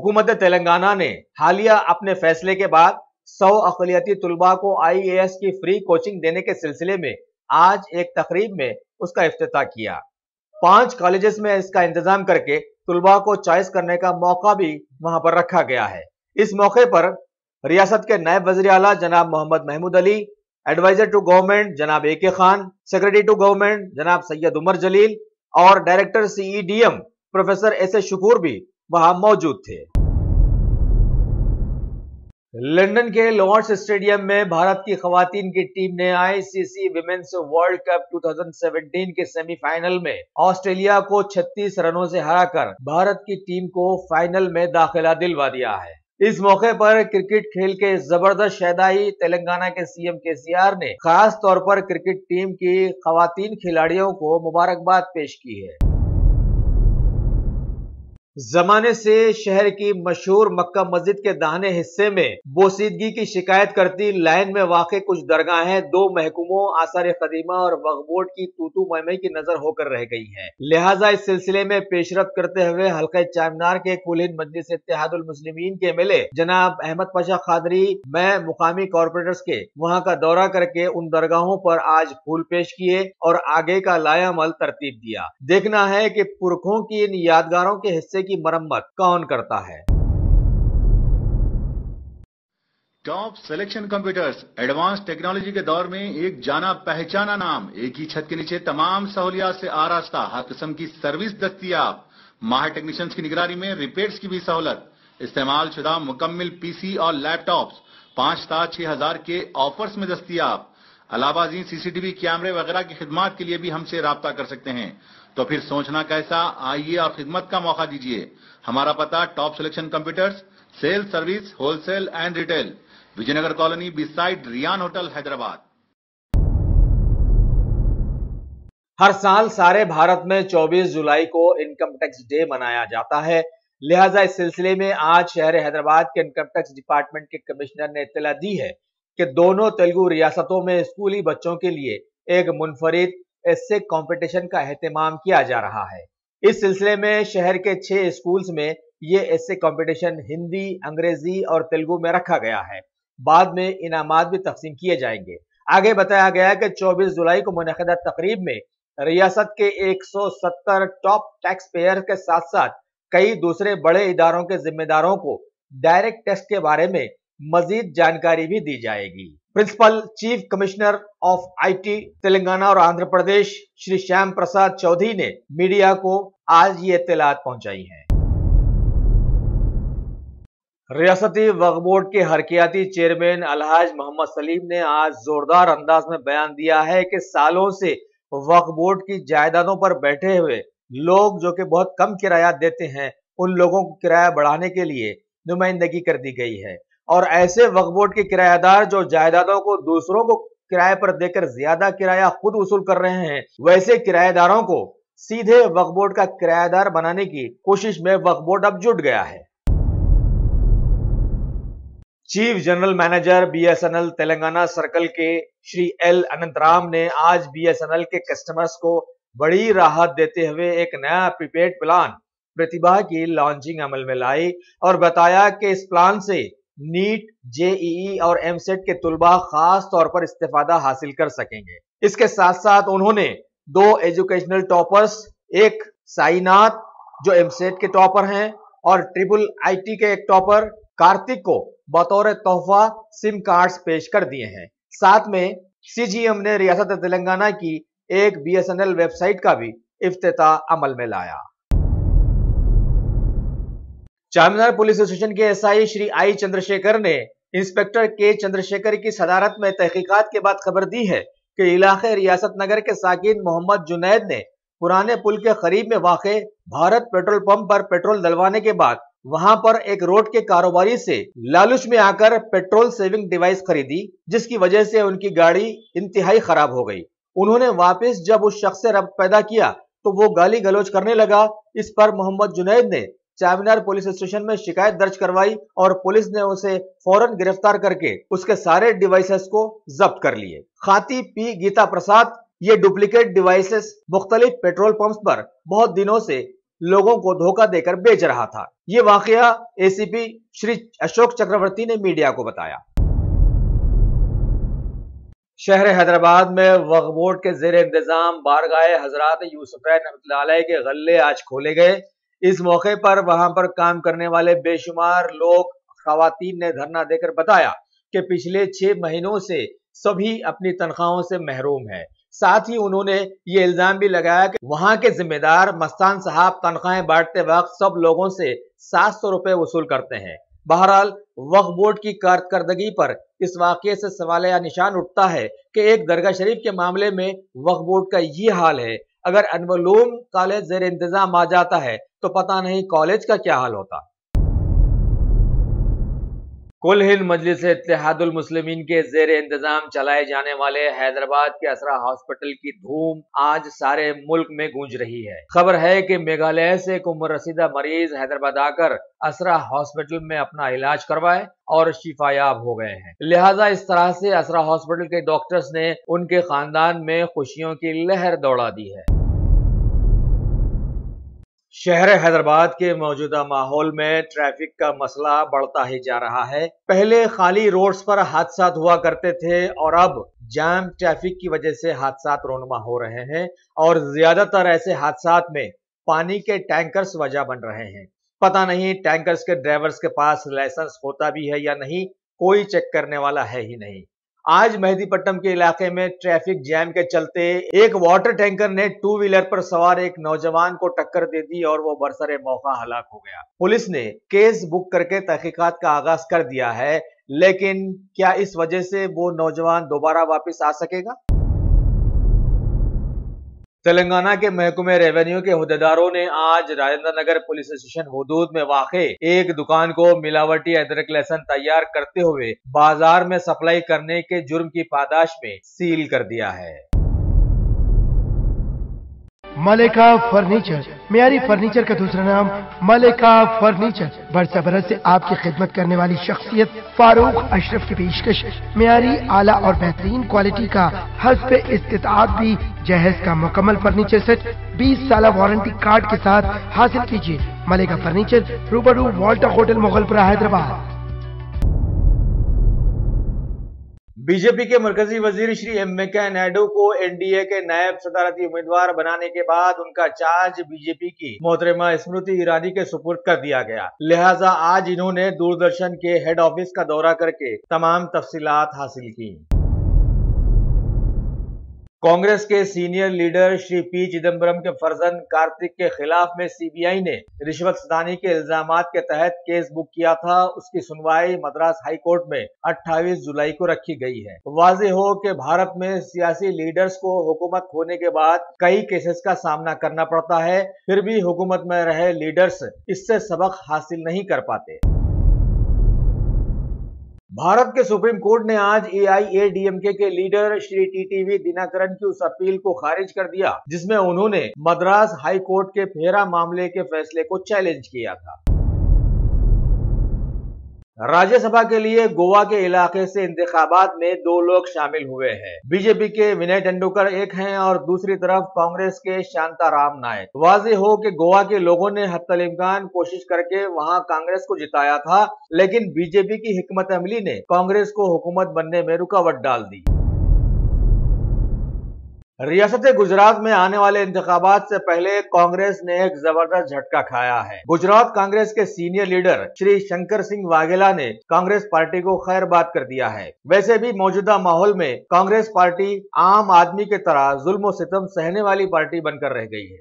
हुकूमत तेलंगाना ने हालिया अपने फैसले के बाद 100 अक़लियती तुलबा को IAS की फ्री कोचिंग देने के सिलसिले में आज एक तकरीब में उसका इफ्तिताह किया। 5 कॉलेजेस में इसका इंतजाम करके तुलबा को चॉइस करने का मौका भी वहां पर रखा गया है। इस मौके पर रियासत के नायब वज़ीर आला जनाब Mohammad Mahmood Ali, adviser to government जनाब AK Khan, secretary to government जनाब सैयद उमर जलील और director CEDM professor SS Shakoor भी वहां मौजूद थे। लंदन के लॉर्ड्स स्टेडियम में भारत की खवातीन की टीम ने ICC विमेंस वर्ल्ड कप 2017 के सेमीफाइनल में ऑस्ट्रेलिया को 36 रनों से हराकर भारत की टीम को फाइनल में दाखिला दिलवा दिया है। इस मौके पर क्रिकेट खेल के जबरदस्त शहदाई तेलंगाना के CM KCR ने खास तौर पर क्रिकेट टीम की खवातीन खिलाड़ियों को मुबारकबाद पेश की है। जमाने से शहर की मशहूर मक्का मस्जिद के दाहिने हिस्से में बोसीदगी की शिकायत करती लाइन में वाक़े कुछ दरगाहें 2 महकूमों आसार कदीमा और वक्फ बोर्ड की तूतू मैमई की नजर होकर रह गई हैं। लिहाजा इस सिलसिले में पेशरफ्त करते हुए हल्का चारमीनार के कुल हिंद मजलिस इत्तेहादुल मुस्लिमीन के MLA जनाब अहमद पाशा खादरी में मुकामी कॉर्पोरेटर्स के वहां का दौरा करके उन दरगाहों पर आज फूल पेश किए और आगे का लायामल तरतीब दिया। देखना है कि पुरखों की इन यादगारों के हिस्से की मरम्मत कौन करता है। Top selection computers advance technology के दौर में एक जाना पहचाना नाम, एक ही छत के नीचे तमाम सहूलियात से आरास्ता, हर किस्म की सर्विस दस्तयाब, माहिर टेक्नीशियंस की निगरानी में रिपेयर्स की भी सहूलत, इस्तेमाल शुदा मुकम्मिल PC और लैपटॉप्स 5,6,000 के ऑफर्स में दस्तयाब। अलावा CCTV कैमरे वगैरह की खिदमत के लिए भी हमसे राब्ता कर सकते हैं। तो फिर सोचना कैसा, आइए और खिदमत का मौका दीजिए। हमारा पता top selection computers, sale service, wholesale and retail, Vijayanagar colony beside Riyan hotel, Hyderabad. हर साल सारे भारत में 24 जुलाई को इनकम टैक्स डे मनाया जाता है। लिहाजा इस सिलसिले में आज शहर हैदराबाद के इनकम टैक्स डिपार्टमेंट के कमिश्नर ने इत्तला दी है कि दोनों तेलुगु रियासतों में स्कूली बच्चों के लिए एक मुनफरिद एस्से कंपटीशन का एहतमाम किया जा रहा है। इस सिलसिले में शहर के 6 स्कूल्स में ये एस्से कंपटीशन हिंदी, अंग्रेजी और तेलुगु में रखा गया है। बाद में इनामात भी तकसीम किए जाएंगे। आगे बताया गया कि 24 जुलाई को मुनअक़िदा तकरीब में रियासत के 170 टॉप टैक्स पेयर के साथ साथ कई दूसरे बड़े इदारों के जिम्मेदारों को डायरेक्ट टैक्स के बारे में मजीद जानकारी भी दी जाएगी। Principal chief commissioner of IT Telangana और आंध्र प्रदेश श्री श्याम प्रसाद चौधरी ने मीडिया को आज ये इत्तलात पहुंचाई हैं। रियासती वक्फ बोर्ड के हरकियाती चेयरमैन अलहाज मोहम्मद सलीम ने आज जोरदार अंदाज में बयान दिया है कि सालों से वक्फ बोर्ड की जायदादों पर बैठे हुए लोग जो कि बहुत कम किराया देते हैं, उन लोगों को किराया बढ़ाने के लिए नुमाइंदगी कर दी गई है और ऐसे वक्फ बोर्ड के किराएदार जो जायदादों को दूसरों को किराए पर देकर ज्यादा किराया खुद वसूल कर रहे हैं, वैसे किराएदारों को सीधे वक्फ बोर्ड का किराएदार बनाने की कोशिश में वक्फ बोर्ड अब जुट गया है। Chief general manager BSNL Telangana circle के श्री L अनंतराम ने आज BSNL के कस्टमर्स को बड़ी राहत देते हुए एक नया प्रीपेड प्लान प्रतिभा की लॉन्चिंग अमल में लाई और बताया कि इस प्लान से नीट, JEE और MSET के तुलबा खास तौर पर इस्तेफादा हासिल कर सकेंगे। इसके साथ साथ उन्होंने 2 एजुकेशनल टॉपर्स, एक साईनाथ जो MSET के टॉपर हैं और IIIT के एक टॉपर कार्तिक को बतौर तोहफा सिम कार्ड्स पेश कर दिए हैं। साथ में CGM ने रियासत तेलंगाना की एक BSNL वेबसाइट का भी इफ्तिताह अमल में लाया। चारमीनार पुलिस स्टेशन के SI श्री I चंद्रशेखर ने इंस्पेक्टर K चंद्रशेखर की सदारत में तहकीकात के बाद खबर दी है कि इलाके रियासत नगर के साकिन मोहम्मद जुनैद ने पुराने पुल के करीब में वाक़े भारत पेट्रोल पंप पर पेट्रोल डलवाने के बाद वहां पर एक रोड के कारोबारी से लालच में आकर पेट्रोल सेविंग डिवाइस खरीदी, जिसकी वजह से उनकी गाड़ी इंतहाई खराब हो गई। उन्होंने वापस जब उस शख्स से रब्त पैदा किया तो वो गाली गलौज करने लगा। इस पर मोहम्मद जुनैद ने चारमीनार पुलिस स्टेशन में शिकायत दर्ज करवाई और पुलिस ने उसे फौरन गिरफ्तार करके उसके सारे डिवाइसेस को जब्त कर लिए। खाती P गीता प्रसाद ये डुप्लीकेट डिवाइसेस मुख्तलिफ पेट्रोल पंप्स पर बहुत दिनों से लोगों को धोखा देकर बेच रहा था। ये वाकया एसीपी श्री अशोक चक्रवर्ती ने मीडिया को बताया। शहर हैदराबाद में वक्फ बोर्ड के जेर इंतजाम बारगाह हजरत यूसुफैन रहमतुल्लाह अलैह के गल्ले आज खोले गए। इस मौके पर वहां पर काम करने वाले बेशुमार लोग खवातीन ने धरना देकर बताया कि पिछले 6 महीनों से सभी अपनी तनख्वाहों से महरूम है। साथ ही उन्होंने ये इल्जाम भी लगाया कि वहां के जिम्मेदार मस्तान साहब तनख्वाहें बांटते वक्त सब लोगों से 700 रुपए वसूल करते हैं। बहरहाल वक्फ बोर्ड की कारकर्दगी पर इस वाकये से सवाल या निशान उठता है कि एक दरगाह शरीफ के मामले में वक्फ बोर्ड का ये हाल है, अगर अनवलूम कॉलेज जेर इंतजाम आ जाता है तो पता नहीं कॉलेज का क्या हाल होता। कुल हिंद मजलिस इत्तेहादुल मुस्लिमीन के जेर इंतजाम चलाए जाने वाले हैदराबाद के असरा हॉस्पिटल की धूम आज सारे मुल्क में गूंज रही है। खबर है कि मेघालय से एक उम्र रसीदा मरीज हैदराबाद आकर असरा हॉस्पिटल में अपना इलाज करवाए और शिफायाब हो गए हैं। लिहाजा इस तरह से असरा हॉस्पिटल के डॉक्टर्स ने उनके खानदान में खुशियों की लहर दौड़ा दी है। शहर हैदराबाद के मौजूदा माहौल में ट्रैफिक का मसला बढ़ता ही जा रहा है। पहले खाली रोड्स पर हादसा हुआ करते थे और अब जाम ट्रैफिक की वजह से हादसा रोनुमा हो रहे हैं और ज्यादातर ऐसे हादसात में पानी के टैंकर्स वजह बन रहे हैं। पता नहीं टैंकर्स के ड्राइवर्स के पास लाइसेंस होता भी है या नहीं, कोई चेक करने वाला है ही नहीं। आज मेहदीपट्टनम के इलाके में ट्रैफिक जैम के चलते एक वाटर टैंकर ने 2 व्हीलर पर सवार एक नौजवान को टक्कर दे दी और वो बरसरे मौका हलाक हो गया। पुलिस ने केस बुक करके तहकीकात का आगाज कर दिया है, लेकिन क्या इस वजह से वो नौजवान दोबारा वापस आ सकेगा? तेलंगाना के महकमे रेवेन्यू के हुदेदारों ने आज राजेंद्र नगर पुलिस स्टेशन हदूद में वाक़े एक दुकान को मिलावटी अदरक लहसुन तैयार करते हुए बाजार में सप्लाई करने के जुर्म की पादाश में सील कर दिया है। मलिका फर्नीचर, मियारी फर्नीचर का दूसरा नाम मलिका फर्नीचर। बरसा बरस से आपकी खिदमत करने वाली शख्सियत फारूक अशरफ की पेशकश मियारी आला और बेहतरीन क्वालिटी का हस्ब इस्तिताअत भी जहेज का मुकम्मल फर्नीचर सेट 20 साल वारंटी कार्ड के साथ हासिल कीजिए। मलिका फर्नीचर, रूबरू Walter hotel Mughalpura, Hyderabad. BJP के मरकजी वजीर श्री एम वेंकैया नायडू को एनडीए के नायब सदारती उम्मीदवार बनाने के बाद उनका चार्ज बीजेपी की मोहतरमा स्मृति ईरानी के सुपुर्द कर दिया गया। लिहाजा आज इन्होंने दूरदर्शन के हेड ऑफिस का दौरा करके तमाम तफसीलात हासिल की। कांग्रेस के senior leader Shri P Chidambaram के फर्जंद कार्तिक के खिलाफ में सीबीआई ने रिश्वतदानी के इल्जामात के तहत केस बुक किया था। उसकी सुनवाई मद्रास हाई कोर्ट में 28 जुलाई को रखी गई है। वाज़ेह हो कि भारत में सियासी लीडर्स को हुकूमत खोने के बाद कई केसेस का सामना करना पड़ता है, फिर भी हुकूमत में रहे लीडर्स इससे सबक हासिल नहीं कर पाते। भारत के सुप्रीम कोर्ट ने आज एआईएडीएमके के लीडर श्री टीटीवी दिनाकरन की उस अपील को खारिज कर दिया जिसमें उन्होंने मद्रास हाई कोर्ट के फेरा मामले के फैसले को चैलेंज किया था। राज्यसभा के लिए गोवा के इलाके से इंतखाबात में 2 लोग शामिल हुए हैं। बीजेपी के विनय तेंदुलकर एक हैं और दूसरी तरफ कांग्रेस के शांताराम नायक। वाज़ेह हो कि गोवा के लोगों ने हत्तल इम्कान कोशिश करके वहां कांग्रेस को जिताया था, लेकिन बीजेपी की हिकमत अमली ने कांग्रेस को हुकूमत बनने में रुकावट डाल दी। रियासत गुजरात में आने वाले इंतखाबात से पहले कांग्रेस ने एक जबरदस्त झटका खाया है। गुजरात कांग्रेस के सीनियर लीडर श्री शंकर सिंह वाघेला ने कांग्रेस पार्टी को खैरबाद कर दिया है। वैसे भी मौजूदा माहौल में कांग्रेस पार्टी आम आदमी की तरह जुल्म और सितम सहने वाली पार्टी बनकर रह गई है।